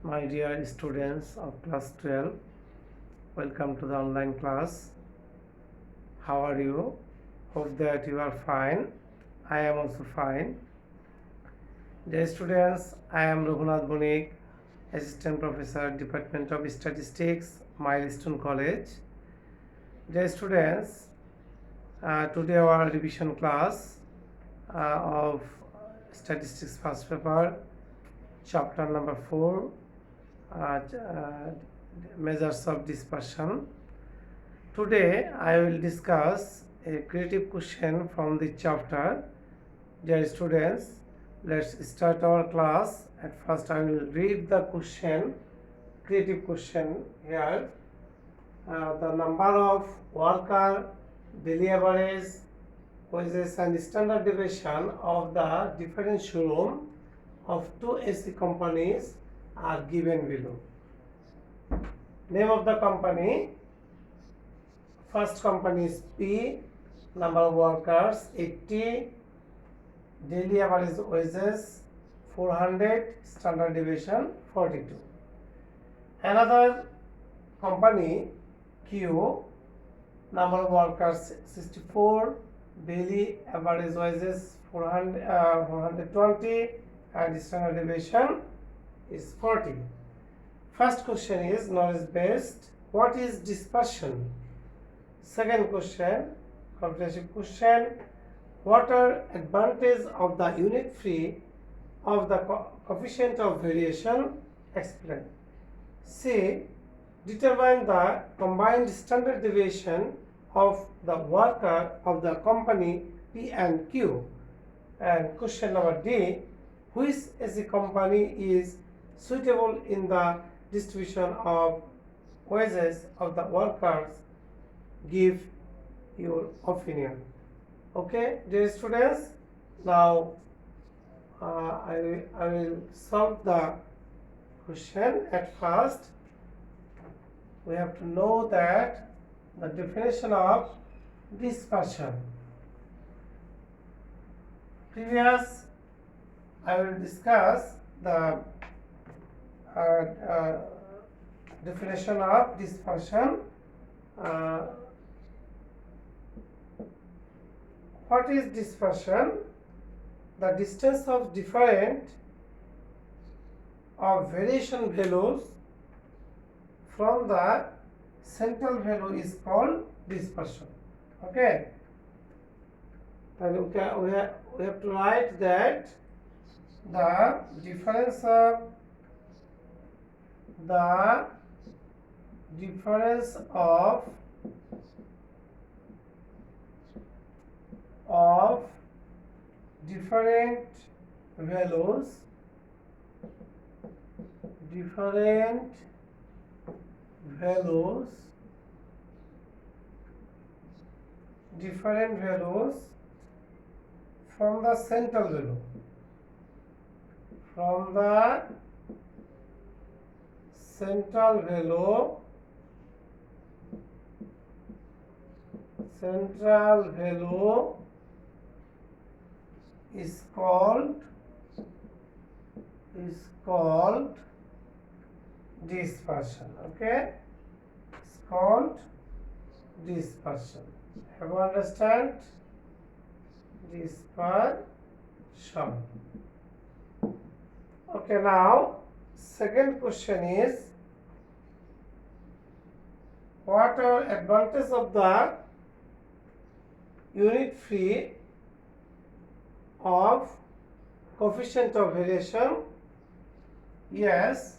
My dear students of class 12, welcome to the online class. How are you? Hope that you are fine. I am also fine. Dear students, I am Banik, Assistant Professor, Department of Statistics, Milestone College. Dear students, today our revision class of Statistics first paper, chapter number 4, measures of dispersion. Today I will discuss a creative question from the chapter. Dear students, let's start our class. At first I will read the question, creative question here. The number of worker, daily average, wages and standard deviation of the different showroom of two AC companies are given below. Name of the company: first company is P, number of workers 80, daily average wages 400, standard deviation 42. Another company Q, number of workers 64, daily average wages 420 and standard deviation is 40. First question is knowledge based. What is dispersion? Second question, comprehensive question. What are advantages of the unit free of the coefficient of variation? Explain. C. Determine the combined standard deviation of the worker of the company P and Q. And question number D. Which AC company is suitable in the distribution of wages of the workers? Give your opinion. Okay, dear students, now I will solve the question. At first we have to know that the definition of dispersion. Previous I will discuss the definition of dispersion. What is dispersion? The distance of different of variation values from the central value is called dispersion. Okay. And we have to write that the difference of different values from the central value is called dispersion. Okay, it's called dispersion. Have you understand? Dispersion. Okay, now second question is, what are advantages of the unit free of coefficient of variation? Yes,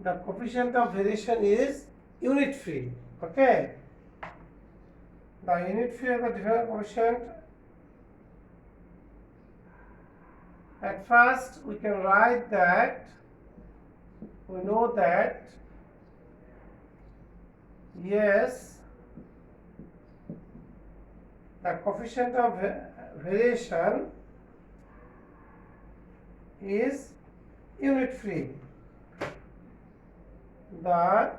the coefficient of variation is unit free. Okay, the unit free of the different coefficient. At first we can write that we know that yes, the coefficient of variation is unit free. The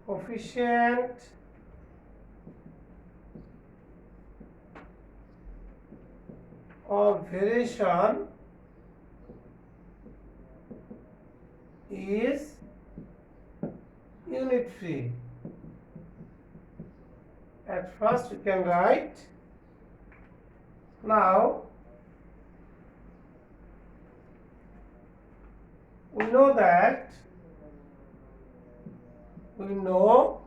coefficient of variation is unit free. At first we can write. Now we know that we know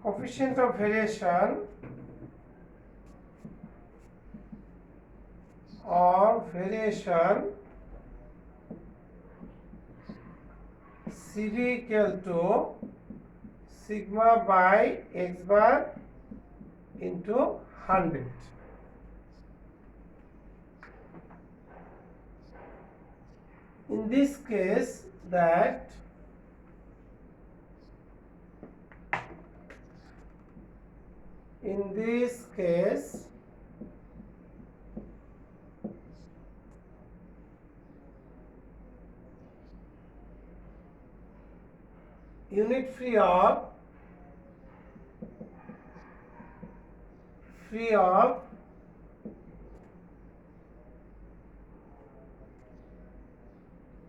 coefficient of variation CV equal to sigma by x bar into 100. In this case, unit free of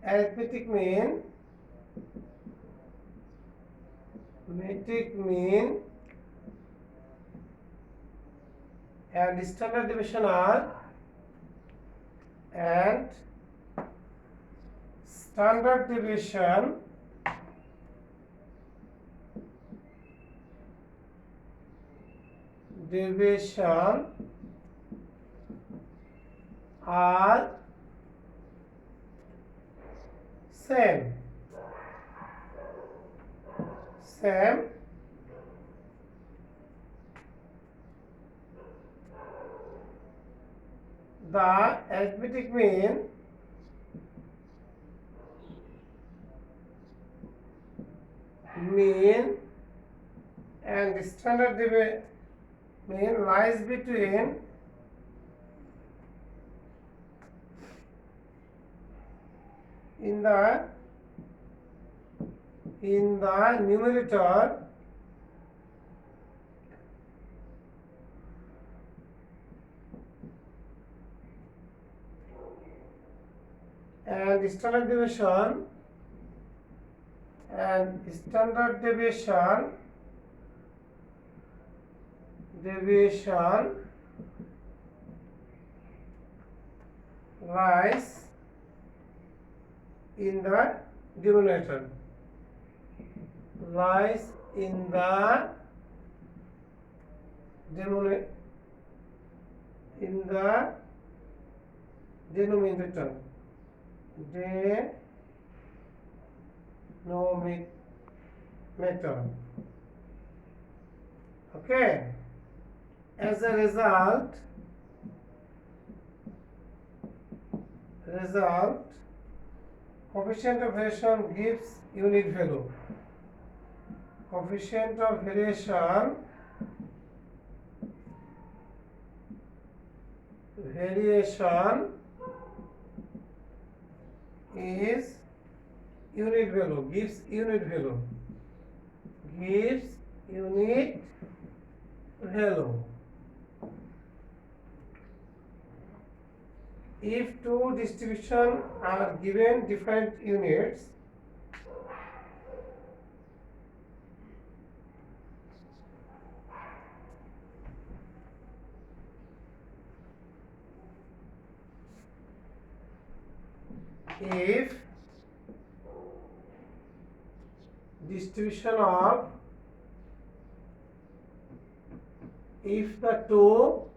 arithmetic mean and standard deviation are deviation are same. The arithmetic mean and standard deviation mean lies between in the numerator and standard deviation lies in the denominator, denominator. Okay. As a result, coefficient of variation gives unit value. Coefficient of variation is unit value, gives unit value. If two distributions are given different units, if the two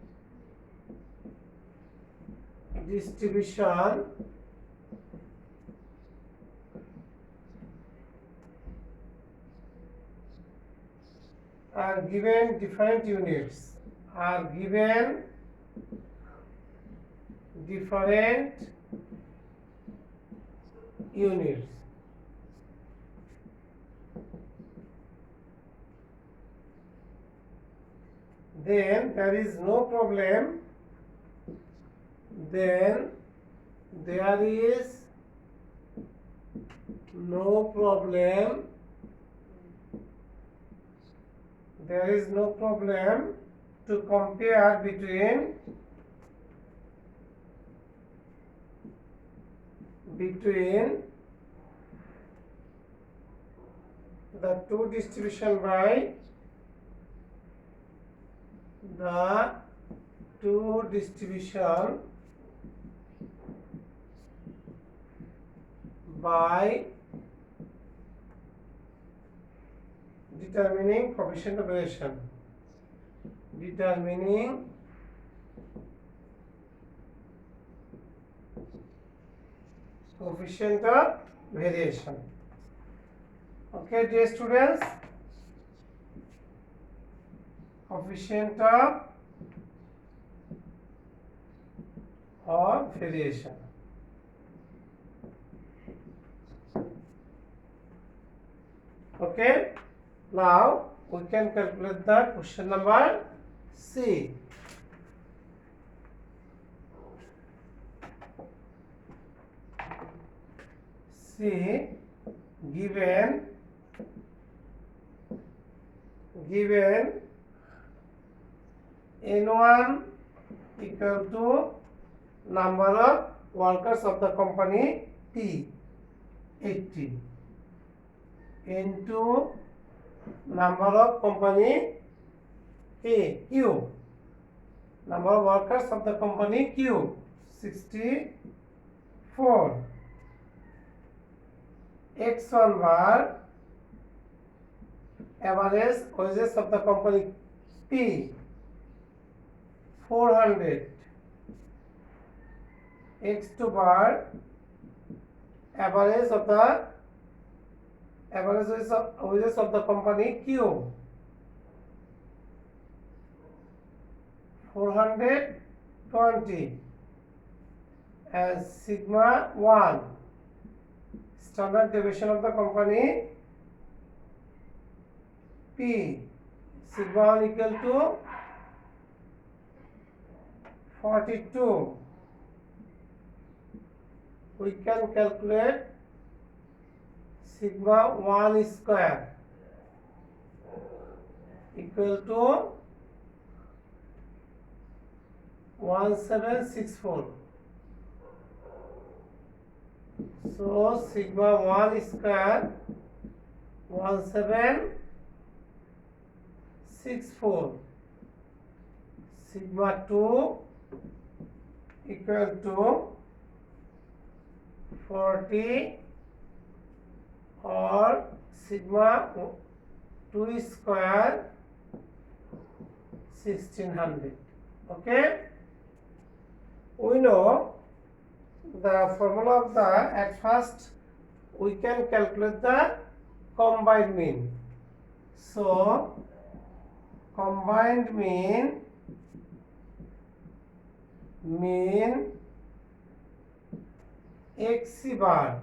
distribution are given different units, then there is no problem. There is no problem to compare between the two distribution by determining coefficient of variation. Determining coefficient of variation. Okay, dear students, coefficient of variation. Okay, now we can calculate the question number C. C, given N1 equal to number of workers of the company P, 80, into number of company A, Q, number of workers of the company Q, 64. X1 bar average wages of the company P, 400. X2 bar average wages of the company Q, 420, and sigma 1 standard deviation of the company P, sigma 1 equal to 42. We can calculate sigma 1 square equal to 1764. So sigma 1 square 1764. Sigma 2 equal to 40, or sigma 2 square 1600. Okay, we know the formula of the, at first we can calculate the combined mean. So combined mean XC bar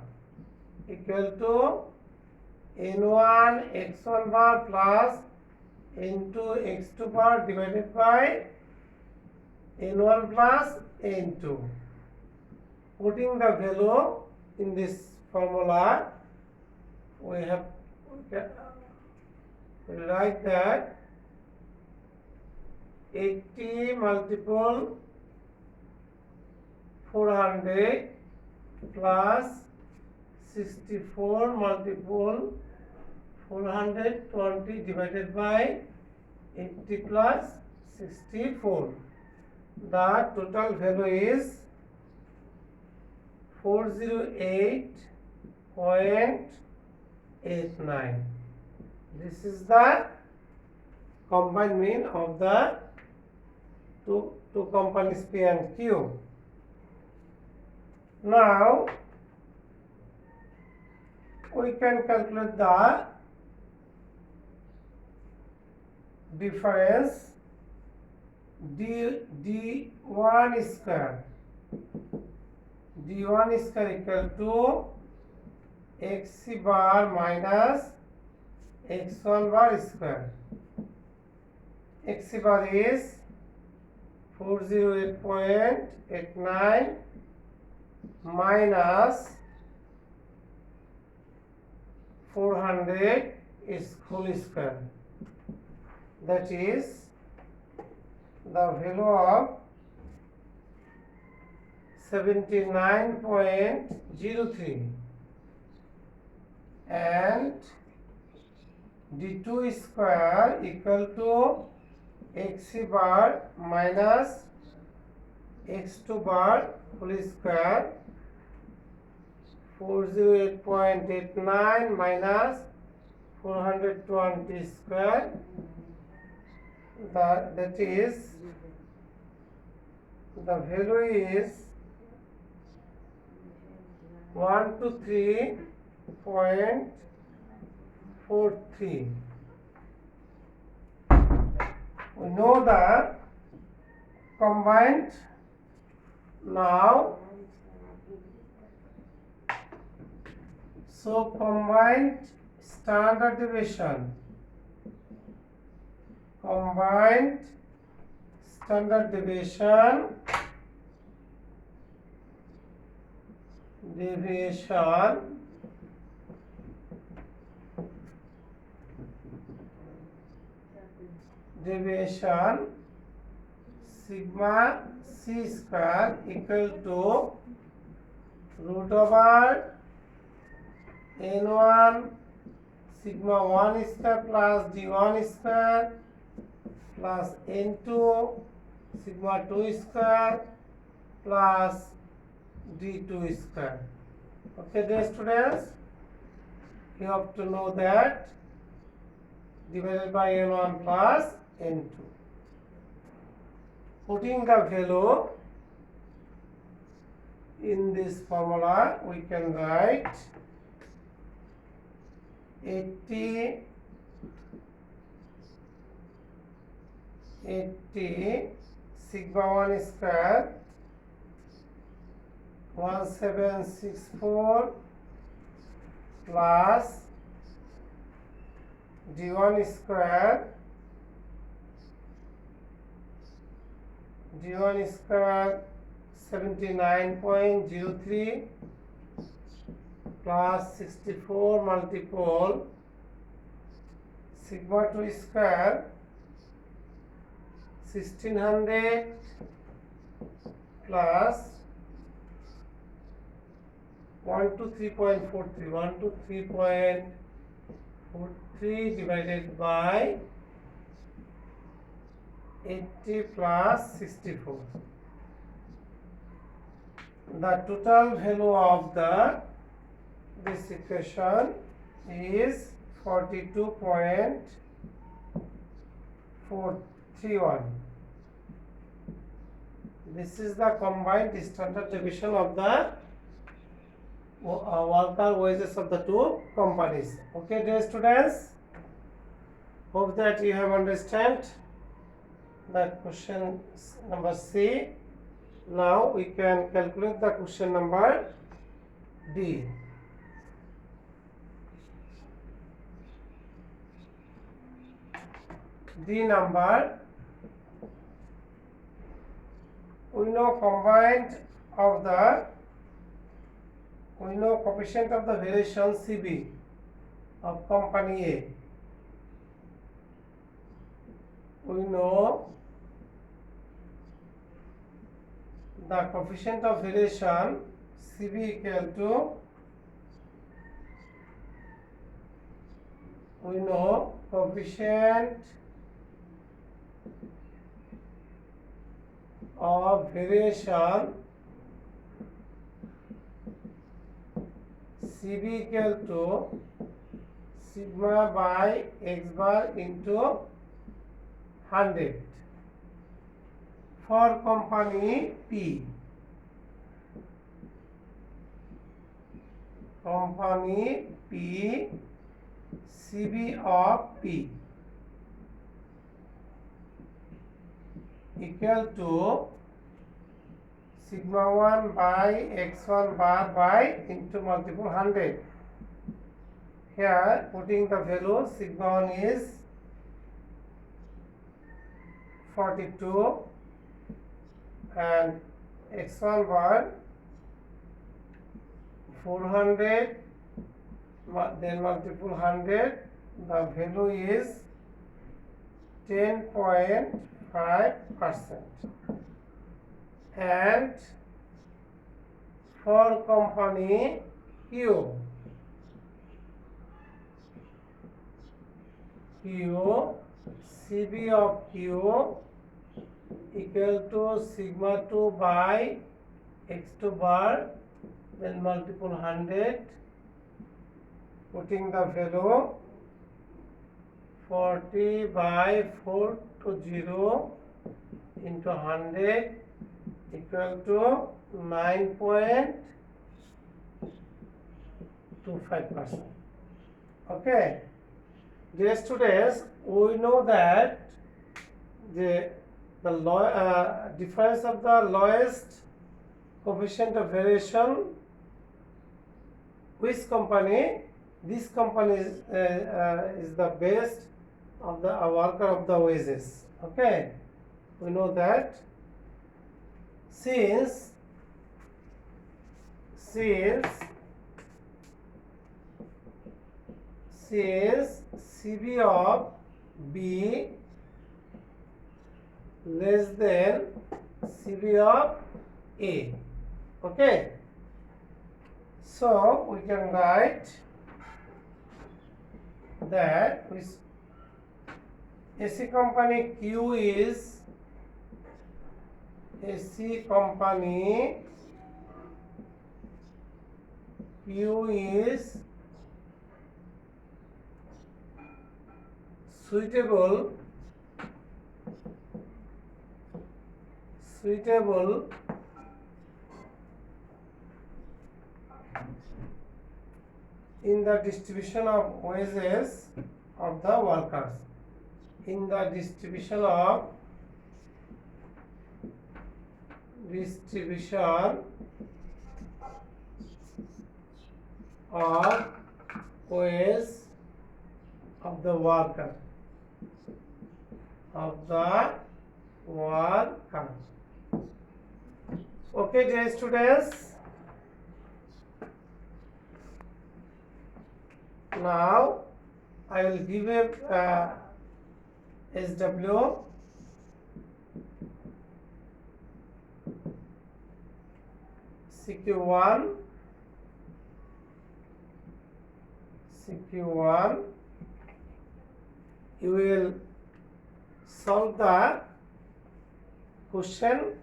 equal to N1 X1 bar plus N2 X2 bar divided by N1 plus N2. Putting the value in this formula, we write that 80 multiple 400 plus 64 multiple 420 divided by 80 plus 64. The total value is 408.89. This is the combined mean of the two companies P and Q. Now we can calculate the difference d1 square. d1 square equal to xc bar minus x1 bar square. xc bar is 408.89 minus 400 is whole square, that is the value of 79.03 and d2 square equal to xc bar minus x2 bar whole square 408.89 minus 420 square, that is the value is 123.43. We know the combined now. So combined standard deviation, combined standard deviation, deviation sigma c square equal to root over n1 sigma 1 square plus d1 square plus n2 sigma 2 square plus d2 square. Okay, dear students, you have to know that divided by n1 plus n2. Putting the value in this formula, we can write 80 sigma 1 square 1764 plus d1 square 79.03 plus 64 multiple sigma 2 square 1600 plus 123.43 divided by 80 plus 64. The total value of this equation is 42.431. This is the combined standard deviation of the worker wages of the two companies. Okay, dear students, hope that you have understand the question number C. Now we can calculate the question number D. D number, we know coefficient of the variation CB of company A. We know the coefficient of variation CB equal to, we know coefficient of variation CB equal to sigma by x bar into 100 for company P. Company P, CB of P equal to sigma 1 by x1 bar by into multiple 100. Here putting the value, sigma 1 is 42 and x1 bar 400, then multiple 100, the value is 10.5 25%. And for company Q, CB of Q equal to sigma 2 by x2 bar, then multiple 100, putting the value 40 by 4 to 0 into 100 equal to 9.25%. Okay, dear students, we know that the difference of the lowest coefficient of variation, which company, this company is the best of the worker of the wages. Okay, we know that since CB of B less than CB of A. Okay, so we can write that AC company Q is suitable in the distribution of wages of the workers. In the distribution of wage of the worker. Okay, dear students, now I will give a SW CQ-1 you will solve the question,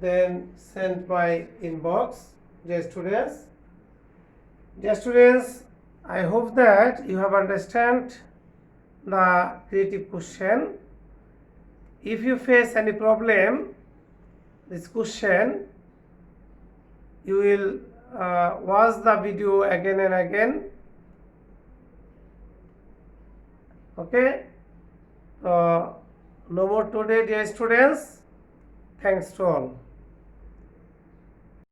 then send by inbox. Dear students, I hope that you have understand the creative question. If you face any problem, this question, you will watch the video again and again. Okay, no more today, dear students. Thanks to all.